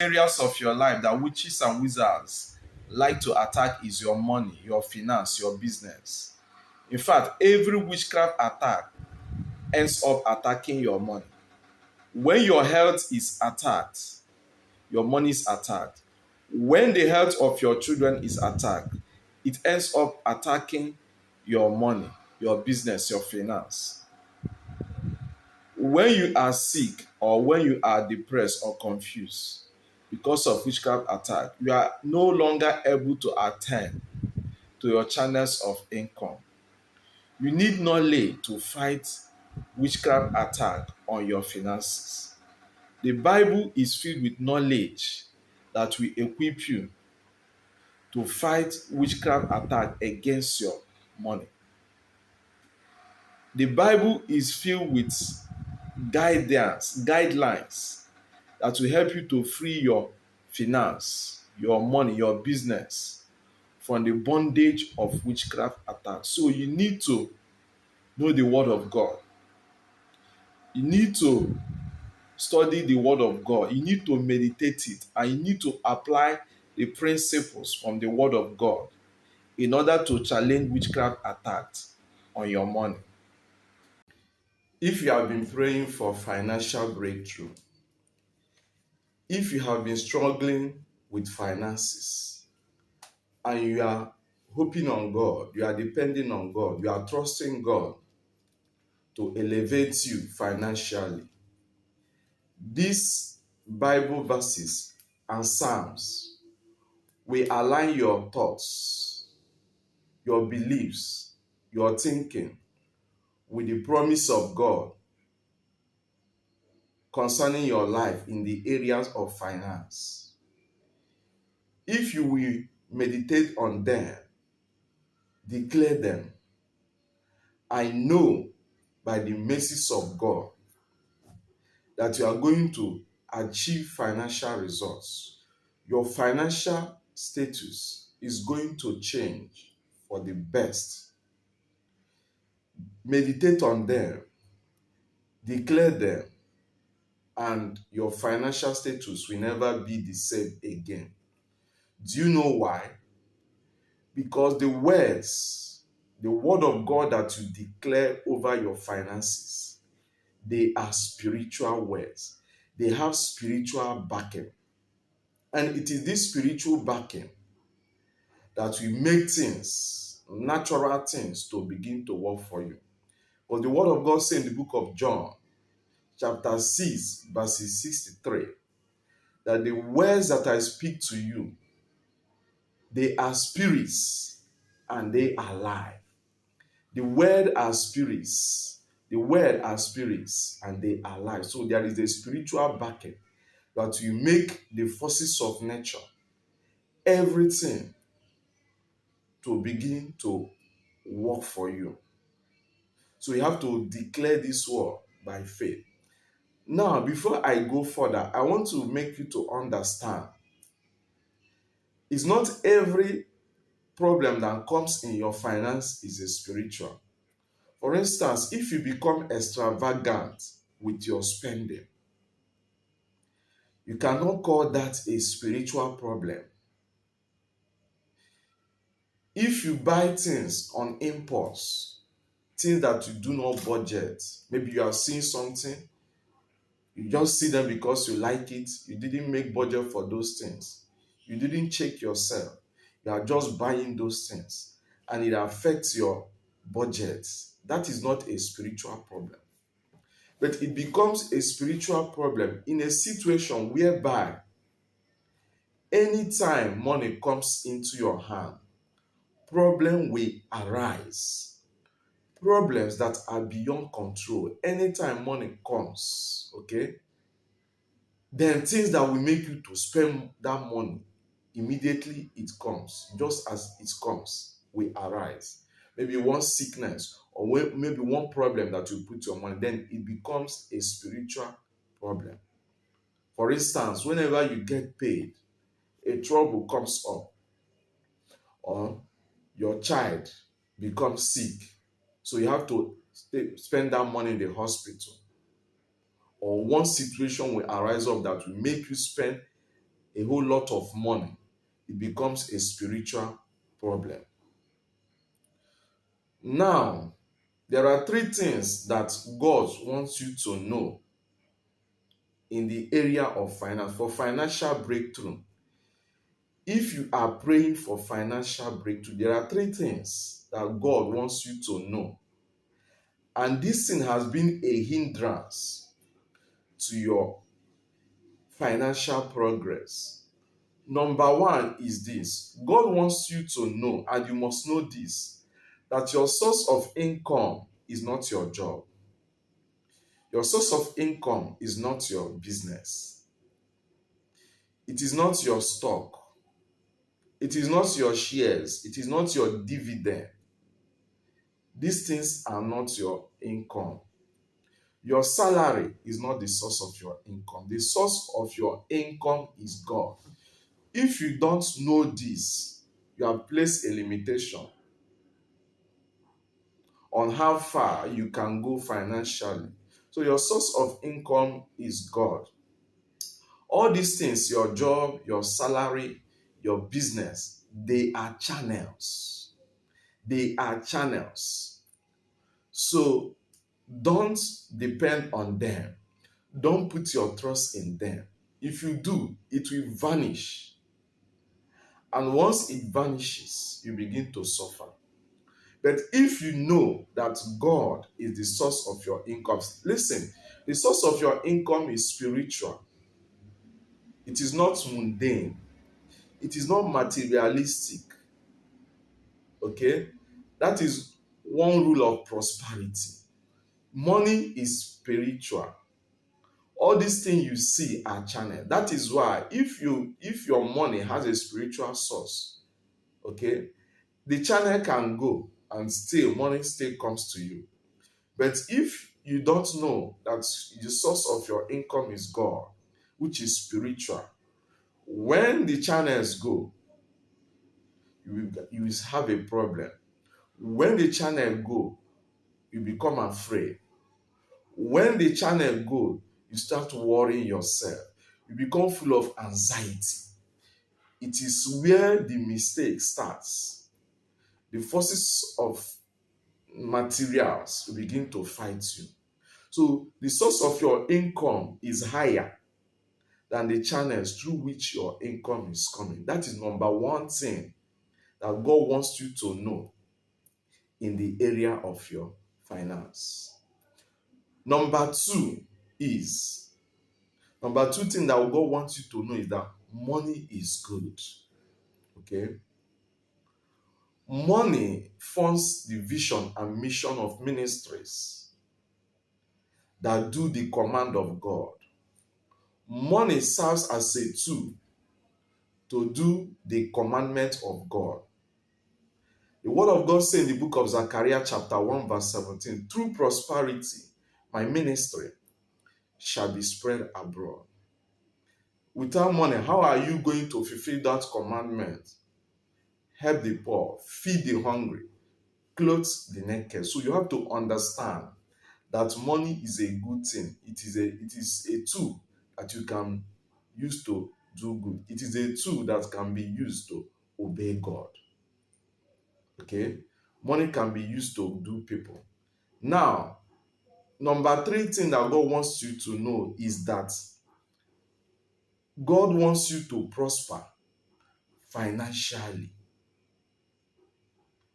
Areas of your life that witches and wizards like to attack is your money, your finance, your business. In fact, every witchcraft attack ends up attacking your money. When your health is attacked, your money is attacked. When the health of your children is attacked, it ends up attacking your money, your business, your finance. When you are sick or when you are depressed or confused because of witchcraft attack, you are no longer able to attend to your channels of income. You need knowledge to fight witchcraft attack on your finances. The Bible is filled with knowledge that will equip you to fight witchcraft attack against your money. The Bible is filled with guidelines that will help you to free your finance, your money, your business from the bondage of witchcraft attack. So you need to know the word of God. You need to study the word of God. You need to meditate it, and you need to apply the principles from the word of God in order to challenge witchcraft attacks on your money. If you have been praying for financial breakthrough, if you have been struggling with finances and you are hoping on God, you are depending on God, you are trusting God to elevate you financially, these Bible verses and Psalms will align your thoughts, your beliefs, your thinking with the promise of God concerning your life in the areas of finance. If you will meditate on them, declare them, I know by the mercies of God that you are going to achieve financial results. Your financial status is going to change for the best. Meditate on them, declare them, and your financial status will never be the same again. Do you know why? Because the word of God that you declare over your finances, they are spiritual words. They have spiritual backing. And it is this spiritual backing that will make things, natural things, to begin to work for you. But the word of God says in the book of John, chapter 6, verses 63, that the words that I speak to you, they are spirits and they are life. The word are spirits. The word are spirits and they are life. So there is a spiritual backing that will make the forces of nature, everything, to begin to work for you. So you have to declare this word by faith. Now, before I go further, I want to make you to understand it's not every problem that comes in your finance is a spiritual. For instance, if you become extravagant with your spending, you cannot call that a spiritual problem. If you buy things on impulse, things that you do not budget, maybe you are seeing something, you just see them because you like it, you didn't make budget for those things, you didn't check yourself, you are just buying those things, and it affects your budget. That is not a spiritual problem. But it becomes a spiritual problem in a situation whereby anytime money comes into your hand, problem will arise. Problems that are beyond control. Anytime money comes, okay, then things that will make you to spend that money, immediately it comes, just as it comes, will arise. Maybe one sickness or maybe one problem that you put your money, then it becomes a spiritual problem. For instance, whenever you get paid, a trouble comes up, or your child becomes sick, so you have to spend that money in the hospital, or one situation will arise up that will make you spend a whole lot of money, it becomes a spiritual problem. Now, there are three things that God wants you to know in the area of finance for financial breakthrough. If you are praying for financial breakthrough, there are three things that God wants you to know. And this thing has been a hindrance to your financial progress. Number one is this: God wants you to know, and you must know this, that your source of income is not your job. Your source of income is not your business. It is not your stock. It is not your shares. It is not your dividend. These things are not your income. Your salary is not the source of your income. The source of your income is God. If you don't know this, you have placed a limitation on how far you can go financially. So your source of income is God. All these things, your job, your salary, your business, they are channels. They are channels. So don't depend on them. Don't put your trust in them. If you do, it will vanish. And once it vanishes, you begin to suffer. But if you know that God is the source of your income, listen, the source of your income is spiritual. It is not mundane. It is not materialistic. Okay? That is one rule of prosperity. Money is spiritual. All these things you see are channeled. That is why if your money has a spiritual source, okay, the channel can go and still money still comes to you. But if you don't know that the source of your income is God, which is spiritual, when the channels go, you will have a problem. When the channel go, you become afraid. When the channel go, you start worrying yourself. You become full of anxiety. It is where the mistake starts. The forces of materials will begin to fight you. So the source of your income is higher than the channels through which your income is coming. That is number one thing that God wants you to know in the area of your finance. Number two thing that God wants you to know is that money is good. Okay? Money funds the vision and mission of ministries that do the command of God. Money serves as a tool to do the commandment of God. The word of God says in the book of Zechariah chapter 1 verse 17, through prosperity, my ministry shall be spread abroad. Without money, how are you going to fulfill that commandment? Help the poor, feed the hungry, clothe the naked. So you have to understand that money is a good thing. It is a tool that you can use to do good. It is a tool that can be used to obey God. Okay? Money can be used to do people. Now, number three thing that God wants you to know is that God wants you to prosper financially.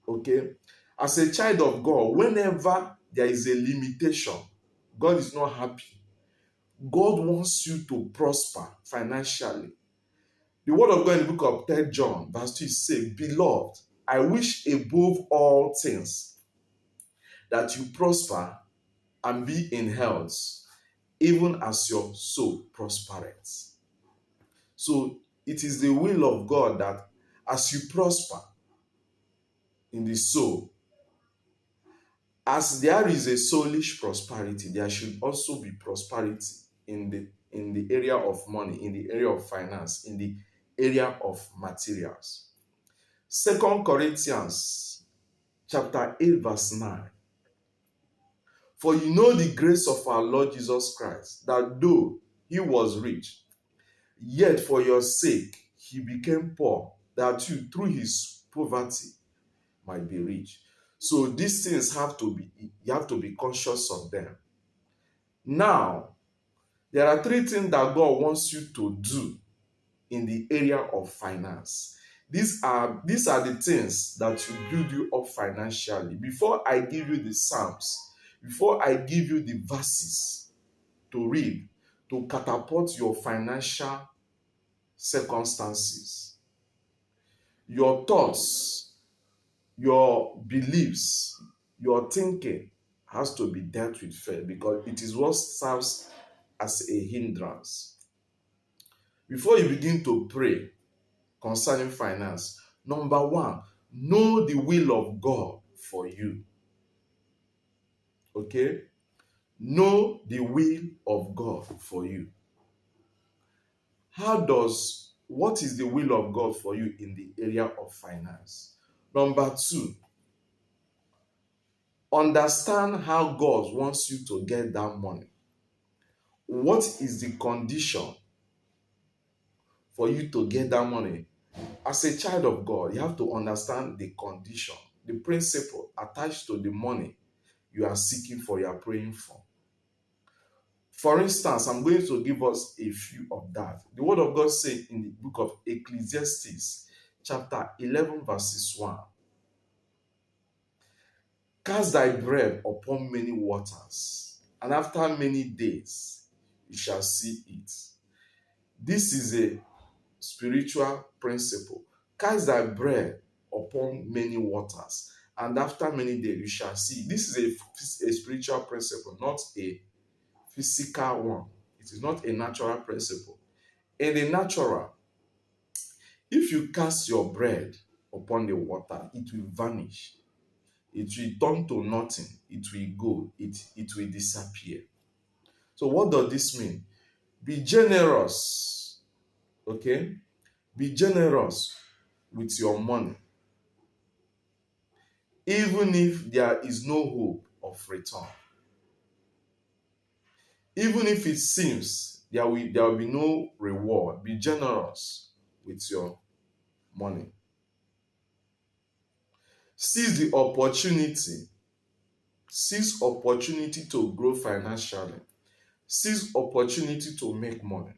Okay? As a child of God, whenever there is a limitation, God is not happy. God wants you to prosper financially. The word of God in the book of 3 John, verse 2 says, beloved, I wish above all things that you prosper and be in health, even as your soul prospereth. So it is the will of God that as you prosper in the soul, as there is a soulish prosperity, there should also be prosperity in the area of money, in the area of finance, in the area of materials. 2 Corinthians chapter 8 verse 9. For you know the grace of our Lord Jesus Christ, that though he was rich, Yet for your sake he became poor, that you through his poverty might be rich. So these things you have to be conscious of them. Now, there are three things that God wants you to do in the area of finance. These are the things that will build you up financially. Before I give you the Psalms, before I give you the verses to read to catapult your financial circumstances, your thoughts, your beliefs, your thinking has to be dealt with first, because it is what serves as a hindrance. Before you begin to pray concerning finance, number one, know the will of God for you. Okay? Know the will of God for you. What is the will of God for you in the area of finance? Number two, understand how God wants you to get that money. What is the condition for you to get that money? As a child of God, you have to understand the condition, the principle attached to the money you are seeking for, you are praying for. For instance, I'm going to give us a few of that. The word of God says in the book of Ecclesiastes, chapter 11, verses 1, cast thy bread upon many waters, and after many days you shall see it. This is a spiritual principle. Cast thy bread upon many waters, and after many days you shall see. This is a spiritual principle, not a physical one. It is not a natural principle. In the natural, if you cast your bread upon the water, it will vanish. It will turn to nothing. It will go. It will disappear. So what does this mean? Be generous. Okay? Be generous with your money, even if there is no hope of return. Even if it seems there will be no reward, be generous with your money. Seize the opportunity. Seize opportunity to grow financially. Seize opportunity to make money.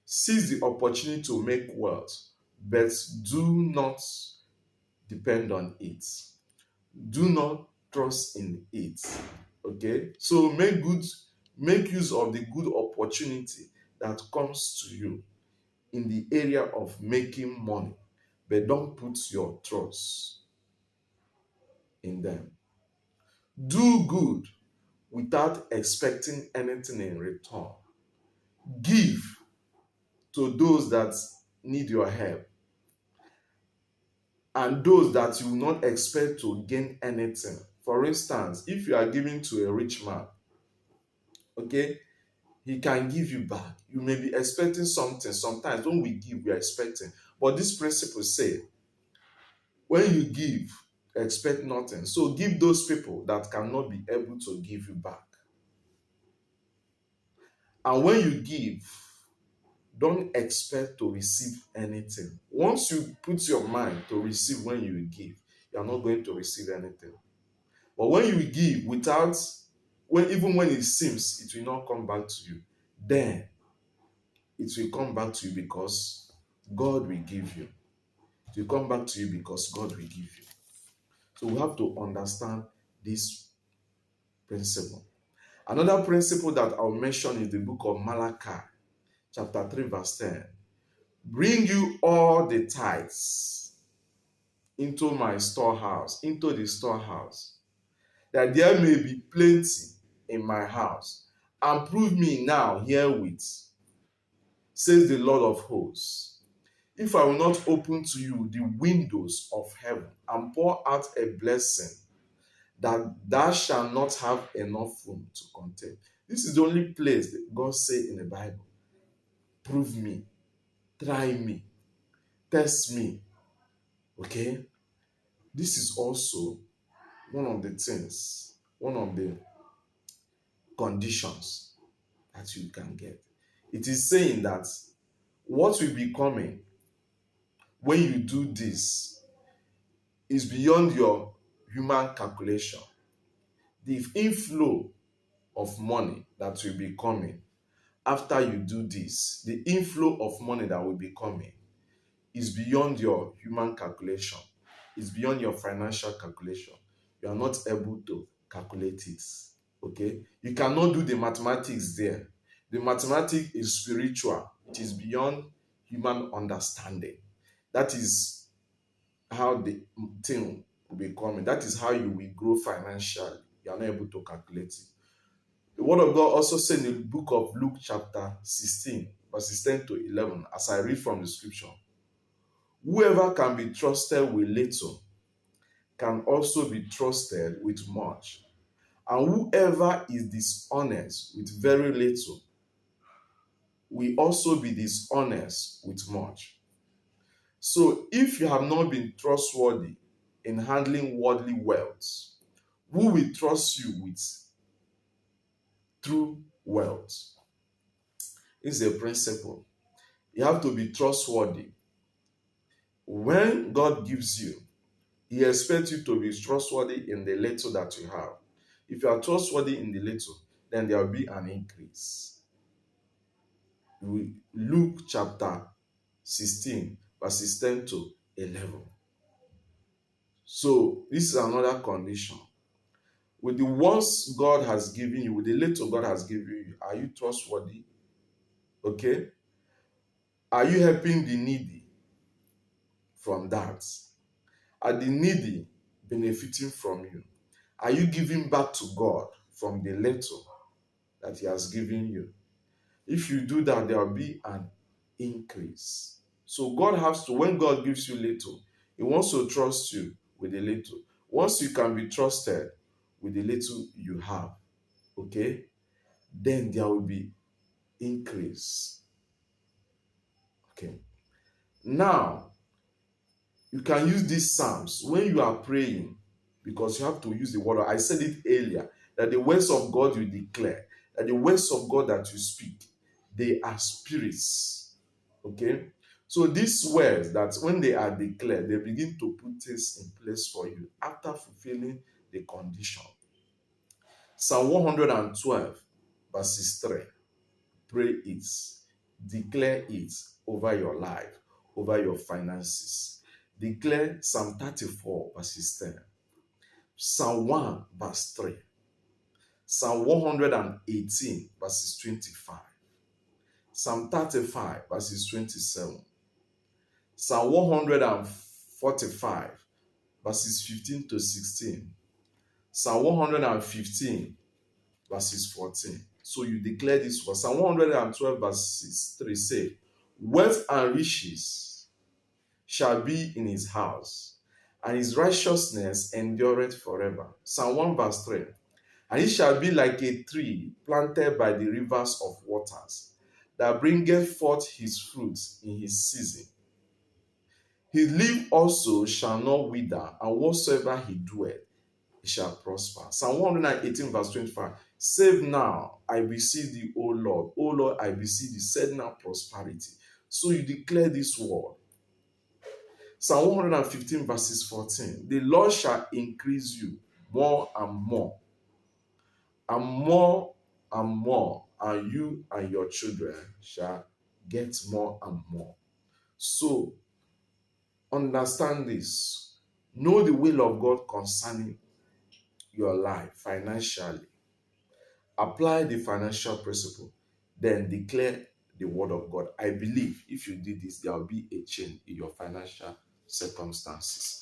Seize the opportunity to make wealth, but do not depend on it. Do not trust in it. Okay? So make use of the good opportunity that comes to you in the area of making money, but don't put your trust in them. Do good without expecting anything in return. Give to those that need your help, and those that you will not expect to gain anything. For instance, if you are giving to a rich man, okay, he can give you back. You may be expecting something. Sometimes when we give, we are expecting. But this principle say, when you give, expect nothing. So give those people that cannot be able to give you back. And when you give, don't expect to receive anything. Once you put your mind to receive when you give, you are not going to receive anything. But when you give even when it seems it will not come back to you, then it will come back to you because God will give you. It will come back to you because God will give you. So we have to understand this principle. Another principle that I'll mention is the book of Malachi, chapter 3, verse 10. Bring you all the tithes into my storehouse, into the storehouse, that there may be plenty in my house, and prove me now herewith, says the Lord of hosts, if I will not open to you the windows of heaven and pour out a blessing that thou shalt not have enough room to contain. This is the only place that God says in the Bible, prove me, try me, test me. Okay? This is also one of the things, one of the conditions that you can get. It is saying that What will be coming when you do this is beyond your human calculation. The inflow of money that will be coming after you do this, the inflow of money that will be coming is beyond your human calculation. It's beyond your financial calculation. You are not able to calculate it. Okay? You cannot do the mathematics there. The mathematics is spiritual. It is beyond human understanding. That is how the thing will be coming. That is how you will grow financially. You are not able to calculate it. The word of God also said in the book of Luke chapter 16, verses 10 to 11, as I read from the scripture, whoever can be trusted with little can also be trusted with much. And whoever is dishonest with very little will also be dishonest with much. So if you have not been trustworthy in handling worldly wealth, who will trust you with true wealth? It's a principle. You have to be trustworthy. When God gives you, He expects you to be trustworthy in the little that you have. If you are trustworthy in the little, then there will be an increase. Luke chapter 16, verses 10 to 11. So, this is another condition. With the ones God has given you, with the little God has given you, are you trustworthy? Okay? Are you helping the needy from that? Are the needy benefiting from you? Are you giving back to God from the little that He has given you? If you do that, there will be an increase. So God has to, when God gives you little, He wants to trust you with the little. Once you can be trusted with the little you have, okay, then there will be increase. Okay. Now, you can use these psalms when you are praying, because you have to use the word. I said it earlier, that the words of God you declare, that the words of God that you speak, they are spirits. Okay? So these words that when they are declared, they begin to put things in place for you after fulfilling the condition. Psalm 112, verses 3. Pray it, declare it over your life, over your finances. Declare Psalm 34, verses 10. Psalm 1, verse 3. Psalm 118, verses 25. Psalm 35, verses 27. Psalm 145, verses 15 to 16. Psalm 115, verses 14. So you declare this for Psalm 112, verses 3 say, wealth and riches shall be in his house, and his righteousness endureth forever. Psalm 1, verse 3. And he shall be like a tree planted by the rivers of waters, that bringeth forth his fruit in his season. His leaf also shall not wither, and whatsoever he doeth, he shall prosper. Psalm 118, verse 25. Save now, I beseech thee, O Lord. O Lord, I beseech thee, send now prosperity. So you declare this word. Psalm 115, verses 14. The Lord shall increase you more and more, and more and more, and you and your children shall get more and more. So, understand this. Know the will of God concerning your life financially. Apply the financial principle, then declare the word of God. I believe if you did this, there will be a change in your financial circumstances.